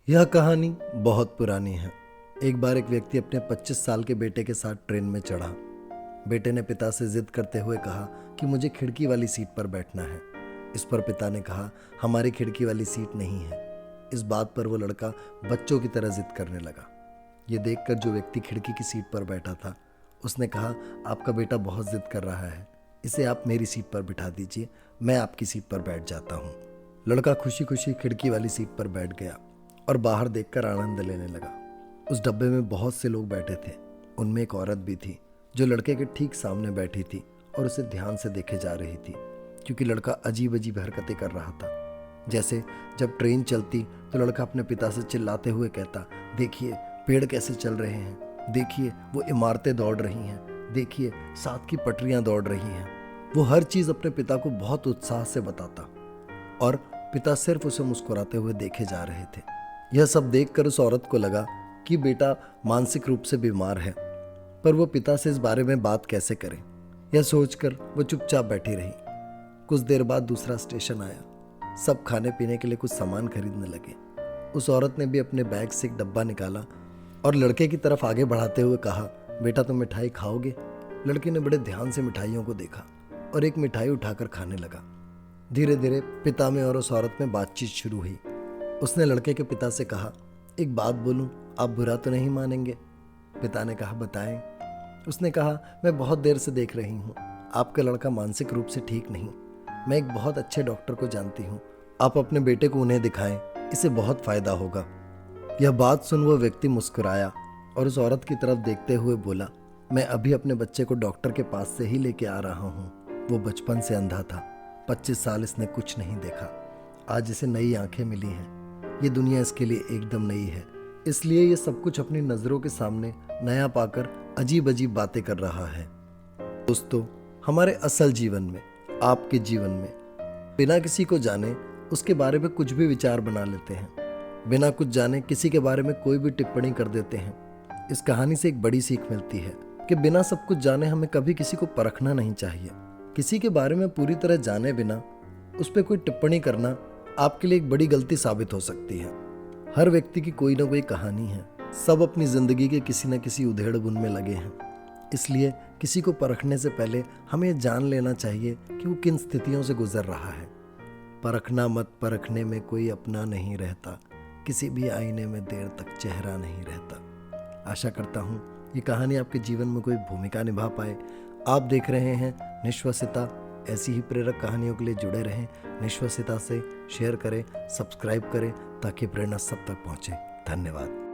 यह कहानी बहुत पुरानी है। एक बार एक व्यक्ति अपने 25 साल के बेटे के साथ ट्रेन में चढ़ा। बेटे ने पिता से जिद करते हुए कहा कि मुझे खिड़की वाली सीट पर बैठना है। इस पर पिता ने कहा, हमारी खिड़की वाली सीट नहीं है। इस बात पर वो लड़का बच्चों की तरह जिद करने लगा। ये देखकर जो व्यक्ति खिड़की की सीट पर बैठा था, उसने कहा, आपका बेटा बहुत जिद कर रहा है, इसे आप मेरी सीट पर बिठा दीजिए, मैं आपकी सीट पर बैठ जाता हूँ। लड़का खुशी खुशी खिड़की वाली सीट पर बैठ गया और बाहर देखकर आनंद लेने लगा। उस डब्बे में बहुत से लोग बैठे थे। उनमें एक औरत भी थी जो लड़के के ठीक सामने बैठी थी और उसे ध्यान से देखे जा रही थी, क्योंकि लड़का अजीब अजीब हरकतें कर रहा था। जैसे जब ट्रेन चलती तो लड़का अपने पिता से चिल्लाते हुए कहता, देखिए पेड़ कैसे चल रहे हैं, देखिए वो इमारतें दौड़ रही हैं, देखिए साथ की पटरियां दौड़ रही हैं। वो हर चीज़ अपने पिता को बहुत उत्साह से बताता और पिता सिर्फ उसे मुस्कुराते हुए देखे जा रहे थे। यह सब देखकर उस औरत को लगा कि बेटा मानसिक रूप से बीमार है, पर वो पिता से इस बारे में बात कैसे करें। यह सोचकर वो चुपचाप बैठी रही। कुछ देर बाद दूसरा स्टेशन आया। सब खाने पीने के लिए कुछ सामान खरीदने लगे। उस औरत ने भी अपने बैग से एक डब्बा निकाला और लड़के की तरफ आगे बढ़ाते हुए कहा, बेटा तुम मिठाई खाओगे? लड़के ने बड़े ध्यान से मिठाइयों को देखा और एक मिठाई उठाकर खाने लगा। धीरे धीरे पिता में और उस औरत में बातचीत शुरू हुई। उसने लड़के के पिता से कहा, एक बात बोलूं, आप बुरा तो नहीं मानेंगे? पिता ने कहा, बताएं। उसने कहा, मैं बहुत देर से देख रही हूँ, आपका लड़का मानसिक रूप से ठीक नहीं। मैं एक बहुत अच्छे डॉक्टर को जानती हूँ, आप अपने बेटे को उन्हें दिखाएं, इसे बहुत फायदा होगा। यह बात सुन वह व्यक्ति मुस्कुराया और उस औरत की तरफ देखते हुए बोला, मैं अभी अपने बच्चे को डॉक्टर के पास से ही लेके आ रहा हूँ। वो बचपन से अंधा था, 25 साल इसने कुछ नहीं देखा। आज इसे नई आंखें मिली हैं। ये दुनिया इसके लिए एकदम नई है, इसलिए ये सब कुछ अपनी नज़रों के सामने नया पाकर अजीब अजीब बातें कर रहा है। दोस्तों, हमारे असल जीवन में, आपके जीवन में, बिना किसी को जाने उसके बारे में कुछ भी विचार बना लेते हैं। बिना कुछ जाने किसी के बारे में कोई भी टिप्पणी कर देते हैं। इस कहानी से एक बड़ी सीख मिलती है कि बिना सब कुछ जाने हमें कभी किसी को परखना नहीं चाहिए। किसी के बारे में पूरी तरह जाने बिना उस पर कोई टिप्पणी करना आपके लिए एक बड़ी गलती साबित हो सकती है। हर व्यक्ति की कोई ना कोई कहानी है। सब अपनी जिंदगी के किसी न किसी उधेड़-बुन में लगे हैं। इसलिए किसी को परखने से पहले हमें जान लेना चाहिए कि वो किन स्थितियों से गुजर रहा है। परखना मत, परखने में कोई अपना नहीं रहता, किसी भी आईने में देर तक चेहरा नहीं रहता। आशा करता हूँ ये कहानी आपके जीवन में कोई भूमिका निभा पाए। आप देख रहे हैं निश्वसिता। ऐसी ही प्रेरक कहानियों के लिए जुड़े रहें। निश्वसिता से शेयर करें, सब्सक्राइब करें, ताकि प्रेरणा सब तक पहुंचे। धन्यवाद।